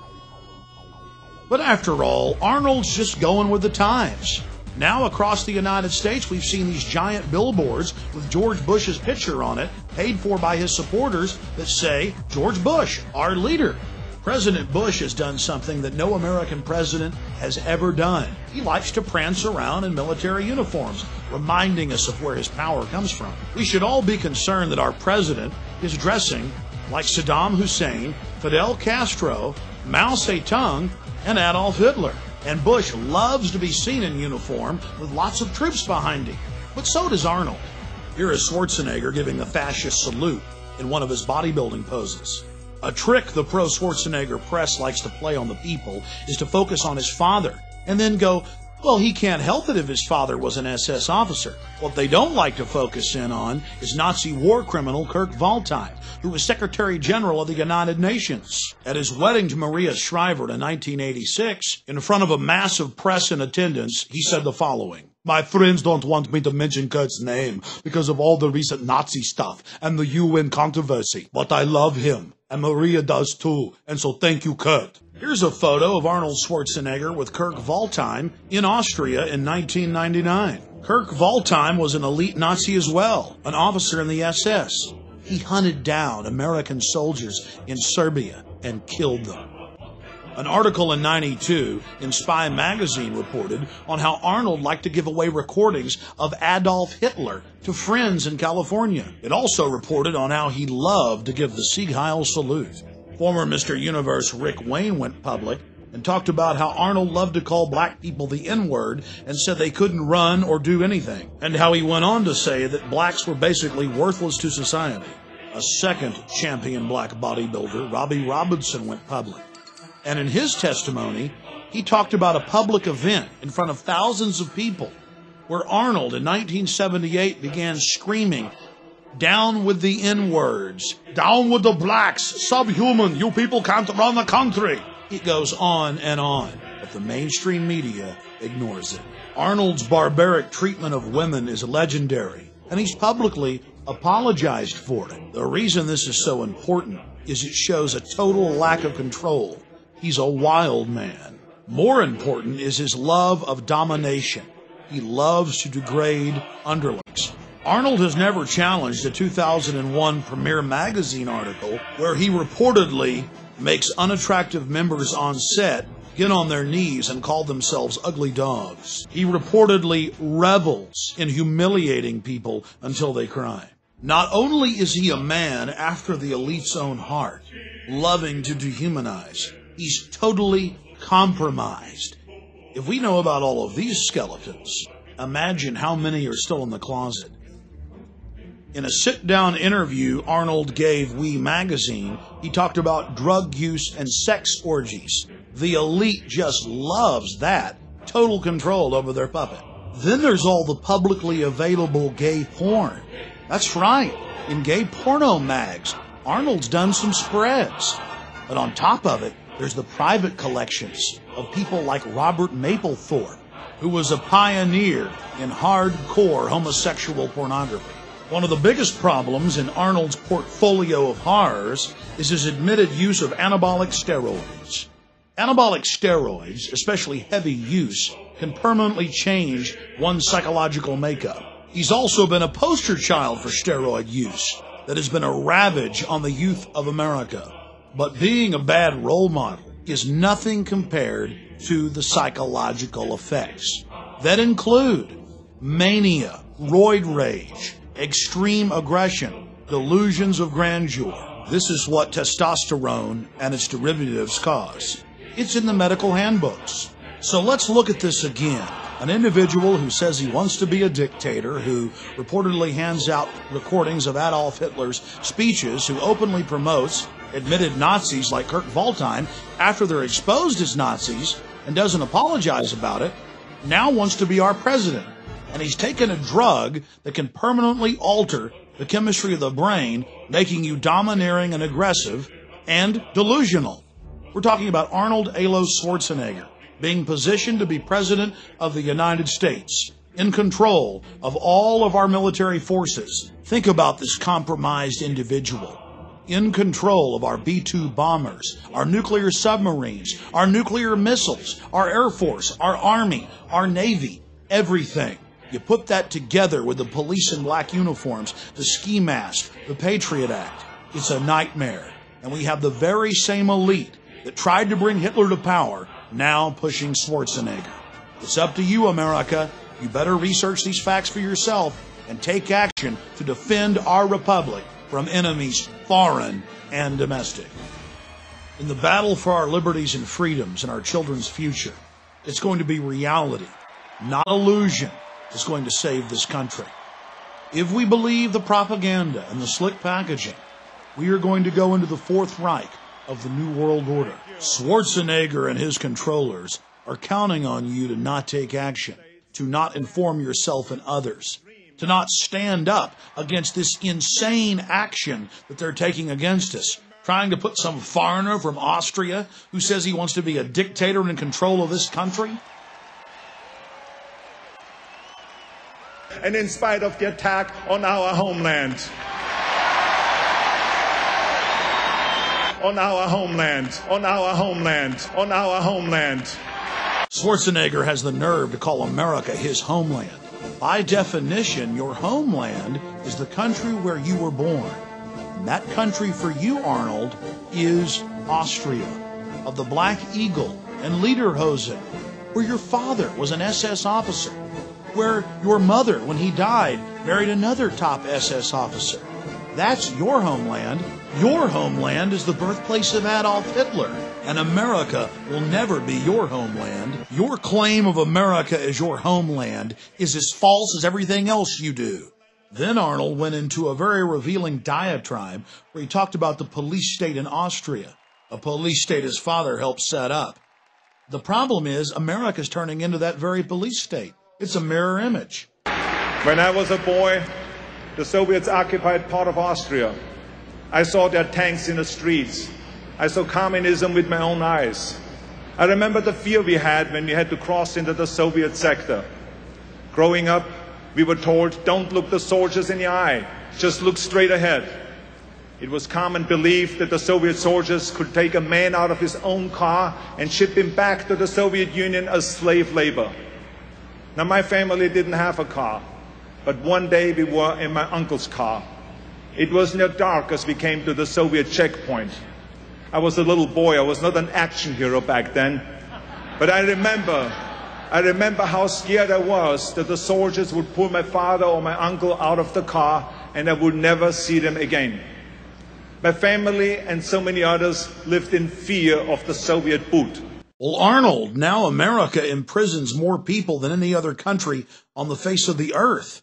Speaker 1: But after all, Arnold's just going with the times. Now across the United States, we've seen these giant billboards with George Bush's picture on it, paid for by his supporters, that say, "George Bush, our leader." President Bush has done something that no American president has ever done. He likes to prance around in military uniforms, reminding us of where his power comes from. We should all be concerned that our president is dressing like Saddam Hussein, Fidel Castro, Mao Zedong, and Adolf Hitler. And Bush loves to be seen in uniform with lots of troops behind him. But so does Arnold. Here is Schwarzenegger giving the fascist salute in one of his bodybuilding poses. A trick the pro-Schwarzenegger press likes to play on the people is to focus on his father and then go, well, he can't help it if his father was an SS officer. What they don't like to focus in on is Nazi war criminal Kurt Waldheim, who was Secretary General of the United Nations. At his wedding to Maria Shriver in 1986, in front of a massive press in attendance, he said the following: "My friends don't want me to mention Kurt's name because of all the recent Nazi stuff and the UN controversy, but I love him, and Maria does too, and so thank you, Kurt." Here's a photo of Arnold Schwarzenegger with Kurt Waldheim in Austria in 1999. Kurt Waldheim was an elite Nazi as well, an officer in the SS. He hunted down American soldiers in Serbia and killed them. An article in '92 in Spy magazine reported on how Arnold liked to give away recordings of Adolf Hitler to friends in California. It also reported on how he loved to give the Sieg Heil salute. Former Mr. Universe Rick Wayne went public and talked about how Arnold loved to call black people the N-word and said they couldn't run or do anything, and how he went on to say that blacks were basically worthless to society. A second champion black bodybuilder, Robbie Robinson, went public. And in his testimony, he talked about a public event in front of thousands of people where Arnold in 1978 began screaming, "Down with the N-words, down with the blacks, subhuman, you people can't run the country." It goes on and on, but the mainstream media ignores it. Arnold's barbaric treatment of women is legendary, and he's publicly apologized for it. The reason this is so important is it shows a total lack of control. He's a wild man. More important is his love of domination. He loves to degrade underlings. Arnold has never challenged a 2001 Premier magazine article where he reportedly makes unattractive members on set get on their knees and call themselves ugly dogs. He reportedly revels in humiliating people until they cry. Not only is he a man after the elite's own heart, loving to dehumanize, he's totally compromised. If we know about all of these skeletons, imagine how many are still in the closet. In a sit-down interview Arnold gave We magazine, he talked about drug use and sex orgies. The elite just loves that. Total control over their puppet. Then there's all the publicly available gay porn. That's right. In gay porno mags, Arnold's done some spreads. But on top of it, there's the private collections of people like Robert Mapplethorpe, who was a pioneer in hardcore homosexual pornography. One of the biggest problems in Arnold's portfolio of horrors is his admitted use of anabolic steroids. Anabolic steroids, especially heavy use, can permanently change one's psychological makeup. He's also been a poster child for steroid use that has been a ravage on the youth of America. But being a bad role model is nothing compared to the psychological effects that include mania, roid rage, extreme aggression, delusions of grandeur. This is what testosterone and its derivatives cause. It's in the medical handbooks. So let's look at this again. An individual who says he wants to be a dictator, who reportedly hands out recordings of Adolf Hitler's speeches, who openly promotes admitted Nazis like Kurt Waldheim after they're exposed as Nazis and doesn't apologize about it, now wants to be our president. And he's taken a drug that can permanently alter the chemistry of the brain, making you domineering and aggressive and delusional. We're talking about Arnold Alois Schwarzenegger being positioned to be president of the United States, in control of all of our military forces. Think about this compromised individual. In control of our B-2 bombers, our nuclear submarines, our nuclear missiles, our Air Force, our Army, our Navy, everything. You put that together with the police in black uniforms, the ski mask, the Patriot Act. It's a nightmare. And we have the very same elite that tried to bring Hitler to power now pushing Schwarzenegger. It's up to you, America. You better research these facts for yourself and take action to defend our republic from enemies foreign and domestic. In the battle for our liberties and freedoms and our children's future, it's going to be reality, not illusion, that's going to save this country. If we believe the propaganda and the slick packaging, we are going to go into the Fourth Reich of the New World Order. Schwarzenegger and his controllers are counting on you to not take action, to not inform yourself and others, to not stand up against this insane action that they're taking against us, trying to put some foreigner from Austria who says he wants to be a dictator and in control of this country.
Speaker 11: And in spite of the attack on our homeland, on our homeland, on our homeland, on our homeland.
Speaker 1: Schwarzenegger has the nerve to call America his homeland. By definition, your homeland is the country where you were born. And that country for you, Arnold, is Austria, of the Black Eagle and Lederhosen, where your father was an SS officer, where your mother, when he died, married another top SS officer. That's your homeland. Your homeland is the birthplace of Adolf Hitler, and America will never be your homeland. Your claim of America as your homeland is as false as everything else you do. Then Arnold went into a very revealing diatribe where he talked about the police state in Austria, a police state his father helped set up. The problem is America's turning into that very police state. It's a mirror image.
Speaker 11: When I was a boy, the Soviets occupied part of Austria. I saw their tanks in the streets. I saw communism with my own eyes. I remember the fear we had when we had to cross into the Soviet sector. Growing up, we were told, don't look the soldiers in the eye, just look straight ahead. It was common belief that the Soviet soldiers could take a man out of his own car and ship him back to the Soviet Union as slave labor. Now, my family didn't have a car, but one day we were in my uncle's car. It was near dark as we came to the Soviet checkpoint. I was a little boy. I was not an action hero back then. But I remember how scared I was that the soldiers would pull my father or my uncle out of the car and I would never see them again. My family and so many others lived in fear of the Soviet boot.
Speaker 1: Well, Arnold, now America imprisons more people than any other country on the face of the earth.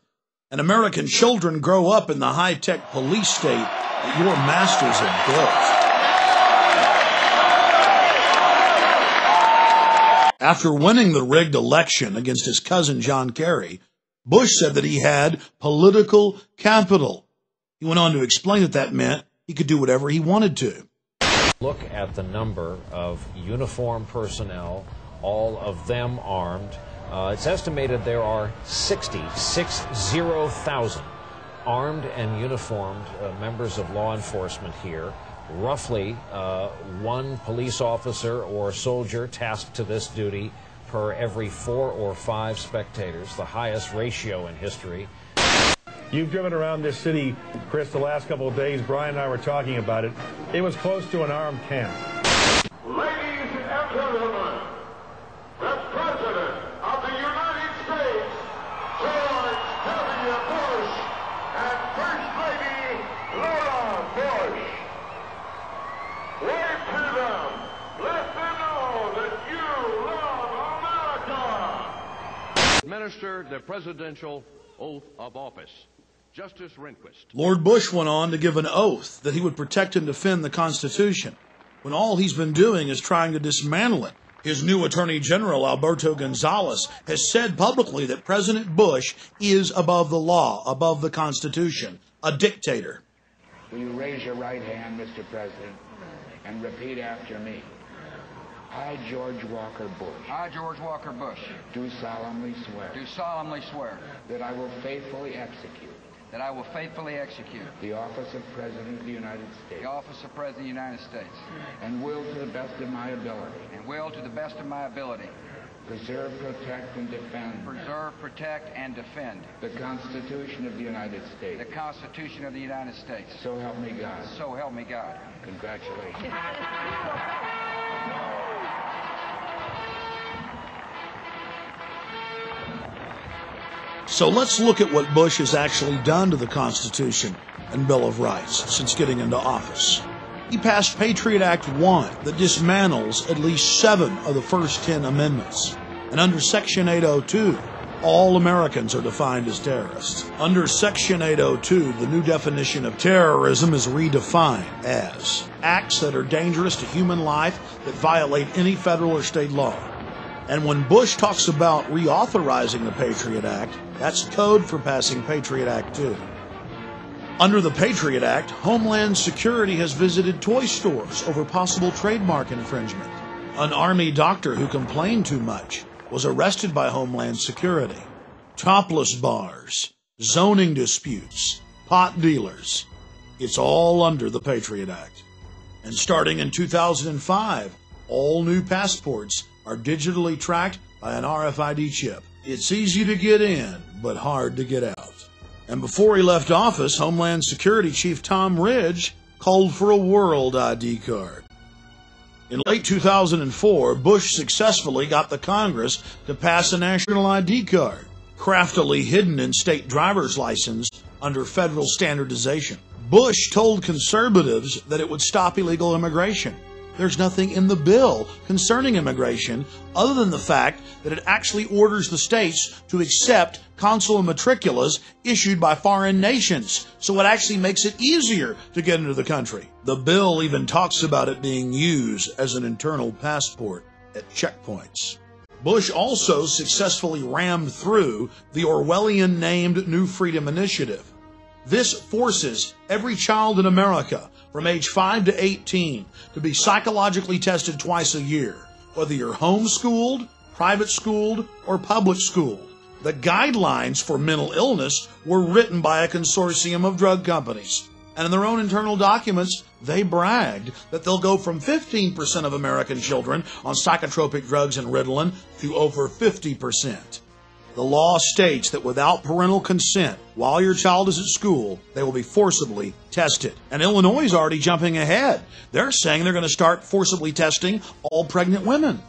Speaker 1: And American children grow up in the high-tech police state that your masters have built. After winning the rigged election against his cousin John Kerry, Bush said that he had political capital. He went on to explain that meant he could do whatever he wanted to.
Speaker 16: Look at the number of uniformed personnel, all of them armed. It's estimated there are 60,000 armed and uniformed members of law enforcement here. Roughly one police officer or soldier tasked to this duty per every 4 or 5 spectators, the highest ratio in history.
Speaker 17: You've driven around this city, Chris, the last couple of days. Brian and I were talking about it. It was close to an armed camp.
Speaker 18: Ladies and gentlemen, the President of the United States, George W. Bush, and First Lady Laura Bush. Wave to them. Let them know that you love America.
Speaker 19: administer the presidential oath of office. Justice Rehnquist.
Speaker 1: Lord Bush went on to give an oath that he would protect and defend the Constitution, when all he's been doing is trying to dismantle it. His new Attorney General, Alberto Gonzales, has said publicly that President Bush is above the law, above the Constitution, a dictator.
Speaker 20: Will you raise your right hand, Mr. President, and repeat after me? I, George Walker Bush.
Speaker 21: I, George Walker Bush.
Speaker 20: Do solemnly swear.
Speaker 21: Do solemnly swear.
Speaker 20: That I will faithfully execute.
Speaker 21: That I will faithfully execute.
Speaker 20: The office of President of the United States.
Speaker 21: The office of President of the United States.
Speaker 20: And will to the best of my ability.
Speaker 21: And will to the best of my ability.
Speaker 20: Preserve, protect, and defend.
Speaker 21: Preserve, protect, and defend.
Speaker 20: The Constitution of the United States.
Speaker 21: The Constitution of the United States.
Speaker 20: So help me God.
Speaker 21: So help me God.
Speaker 20: Congratulations.
Speaker 1: So let's look at what Bush has actually done to the Constitution and Bill of Rights since getting into office. He passed Patriot Act 1 that dismantles at least 7 of the first 10 amendments. And under Section 802, all Americans are defined as terrorists. Under Section 802, the new definition of terrorism is redefined as acts that are dangerous to human life that violate any federal or state law. And when Bush talks about reauthorizing the Patriot Act, that's code for passing Patriot Act 2. Under the Patriot Act, Homeland Security has visited toy stores over possible trademark infringement. An Army doctor who complained too much was arrested by Homeland Security. Topless bars, zoning disputes, pot dealers. It's all under the Patriot Act. And starting in 2005, all new passports are digitally tracked by an RFID chip. It's easy to get in, but hard to get out. And before he left office, Homeland Security Chief Tom Ridge called for a world ID card. In late 2004, Bush successfully got the Congress to pass a national ID card, craftily hidden in state driver's license under federal standardization. Bush told conservatives that it would stop illegal immigration. There's nothing in the bill concerning immigration other than the fact that it actually orders the states to accept consular matriculas issued by foreign nations, so it actually makes it easier to get into the country. The bill even talks about it being used as an internal passport at checkpoints. Bush also successfully rammed through the Orwellian-named New Freedom Initiative. This forces every child in America from age 5 to 18 to be psychologically tested twice a year, whether you're homeschooled, private schooled, or public schooled. The guidelines for mental illness were written by a consortium of drug companies. And in their own internal documents, they bragged that they'll go from 15% of American children on psychotropic drugs and Ritalin to over 50%. The law states that without parental consent, while your child is at school, they will be forcibly tested. And Illinois is already jumping ahead. They're saying they're going to start forcibly testing all pregnant women.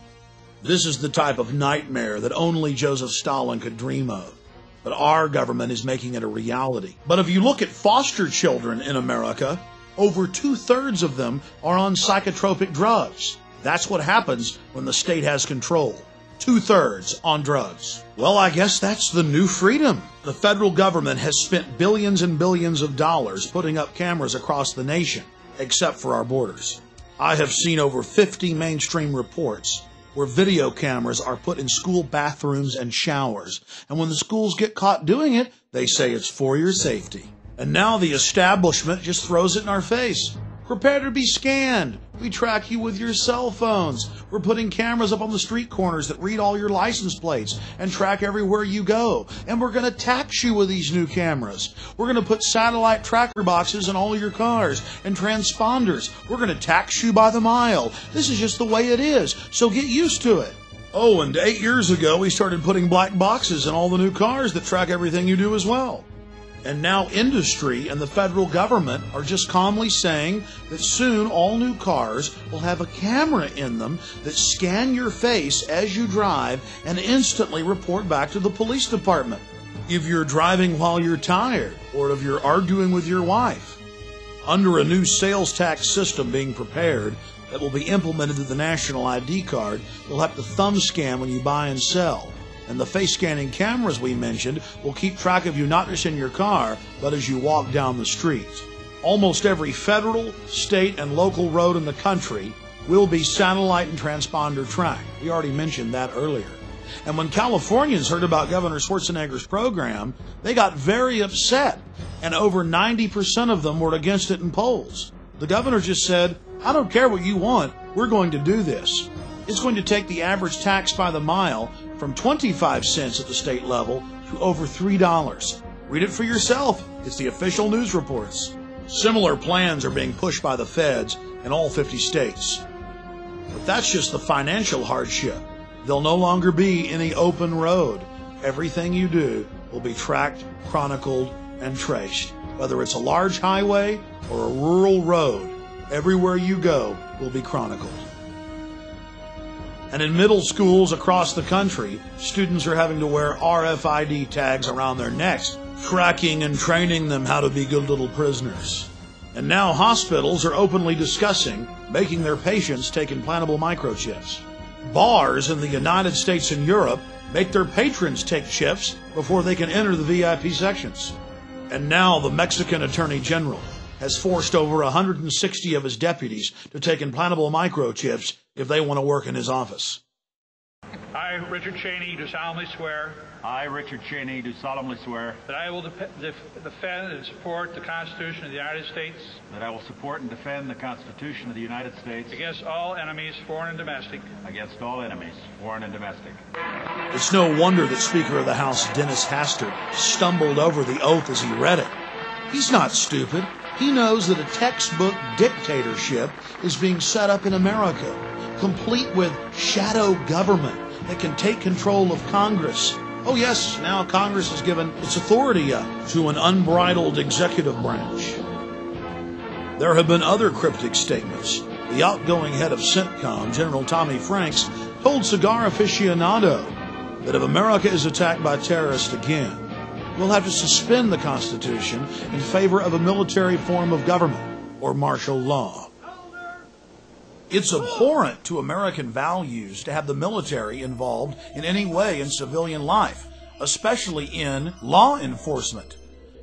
Speaker 1: This is the type of nightmare that only Joseph Stalin could dream of. But our government is making it a reality. But if you look at foster children in America, over 2/3 of them are on psychotropic drugs. That's what happens when the state has control. 2/3 on drugs. Well, I guess that's the new freedom. The federal government has spent billions and billions of dollars putting up cameras across the nation, except for our borders. I have seen over 50 mainstream reports where video cameras are put in school bathrooms and showers. And when the schools get caught doing it, they say it's for your safety. And now the establishment just throws it in our face. Prepare to be scanned. We track you with your cell phones. We're putting cameras up on the street corners that read all your license plates and track everywhere you go. And we're going to tax you with these new cameras. We're going to put satellite tracker boxes in all your cars and transponders. We're going to tax you by the mile. This is just the way it is, so get used to it. Oh, and 8 years ago, we started putting black boxes in all the new cars that track everything you do as well. And now industry and the federal government are just calmly saying that soon all new cars will have a camera in them that scan your face as you drive and instantly report back to the police department if you're driving while you're tired or if you're arguing with your wife. Under a new sales tax system being prepared that will be implemented to the national ID card, you'll have to thumb scan when you buy and sell. And the face-scanning cameras we mentioned will keep track of you not just in your car, but as you walk down the street. Almost every federal, state, and local road in the country will be satellite and transponder tracked. We already mentioned that earlier. And when Californians heard about Governor Schwarzenegger's program, they got very upset, and over 90% of them were against it in polls. The governor just said, I don't care what you want, we're going to do this. It's going to take the average tax by the mile from 25 cents at the state level to over $3. Read it for yourself. It's the official news reports. Similar plans are being pushed by the feds in all 50 states. But that's just the financial hardship. There'll no longer be any open road. Everything you do will be tracked, chronicled, and traced. Whether it's a large highway or a rural road, everywhere you go will be chronicled. And in middle schools across the country, students are having to wear RFID tags around their necks, tracking and training them how to be good little prisoners. And now hospitals are openly discussing making their patients take implantable microchips. Bars in the United States and Europe make their patrons take chips before they can enter the VIP sections. And now the Mexican Attorney General has forced over 160 of his deputies to take implantable microchips if they want to work in his office.
Speaker 3: I, Richard Cheney, do solemnly swear.
Speaker 22: I, Richard Cheney, do solemnly swear.
Speaker 3: That I will defend and support the Constitution of the United States.
Speaker 22: That I will support and defend the Constitution of the United States.
Speaker 3: Against all enemies, foreign and domestic.
Speaker 22: Against all enemies, foreign and domestic.
Speaker 1: It's no wonder that Speaker of the House Dennis Hastert stumbled over the oath as he read it. He's not stupid. He knows that a textbook dictatorship is being set up in America, complete with shadow government that can take control of Congress. Oh yes, now Congress has given its authority up to an unbridled executive branch. There have been other cryptic statements. The outgoing head of CENTCOM, General Tommy Franks, told Cigar Aficionado that if America is attacked by terrorists again, we'll have to suspend the Constitution in favor of a military form of government, or martial law. It's abhorrent to American values to have the military involved in any way in civilian life, especially in law enforcement.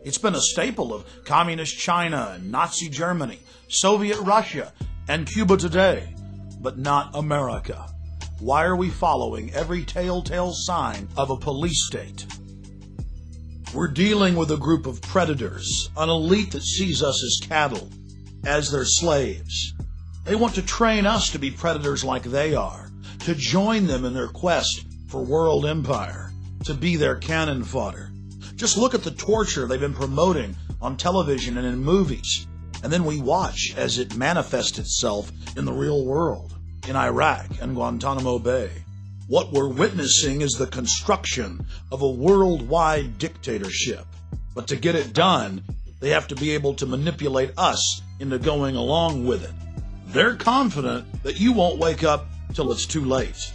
Speaker 1: It's been a staple of Communist China and Nazi Germany, Soviet Russia, and Cuba today, but not America. Why are we following every telltale sign of a police state? We're dealing with a group of predators, an elite that sees us as cattle, as their slaves. They want to train us to be predators like they are, to join them in their quest for world empire, to be their cannon fodder. Just look at the torture they've been promoting on television and in movies, and then we watch as it manifests itself in the real world, in Iraq and Guantanamo Bay. What we're witnessing is the construction of a worldwide dictatorship. But to get it done, they have to be able to manipulate us into going along with it. They're confident that you won't wake up till it's too late.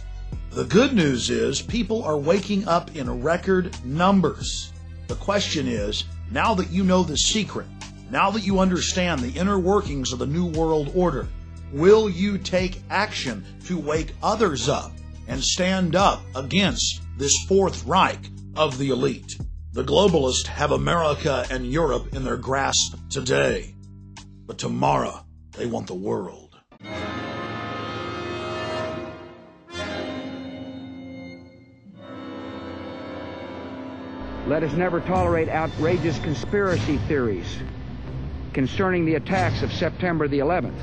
Speaker 1: The good news is people are waking up in record numbers. The question is, now that you know the secret, now that you understand the inner workings of the New World Order, will you take action to wake others up and stand up against this Fourth Reich of the elite? The globalists have America and Europe in their grasp today, but tomorrow they want the world.
Speaker 20: Let us never tolerate outrageous conspiracy theories concerning the attacks of September the 11th.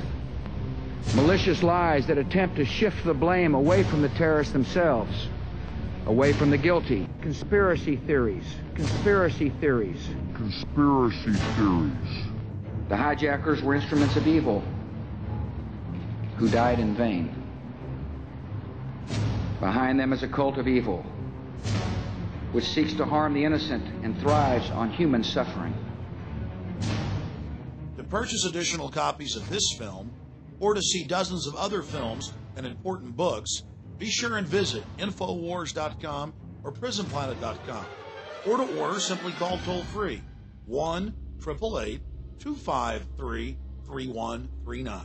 Speaker 20: Malicious lies that attempt to shift the blame away from the terrorists themselves, away from the guilty. Conspiracy theories. Conspiracy theories. Conspiracy theories. The hijackers were instruments of evil who died in vain. Behind them is a cult of evil which seeks to harm the innocent and thrives on human suffering.
Speaker 1: To purchase additional copies of this film, or to see dozens of other films and important books, be sure and visit Infowars.com or PrisonPlanet.com. Or to order, simply call toll-free 1-888-253-3139.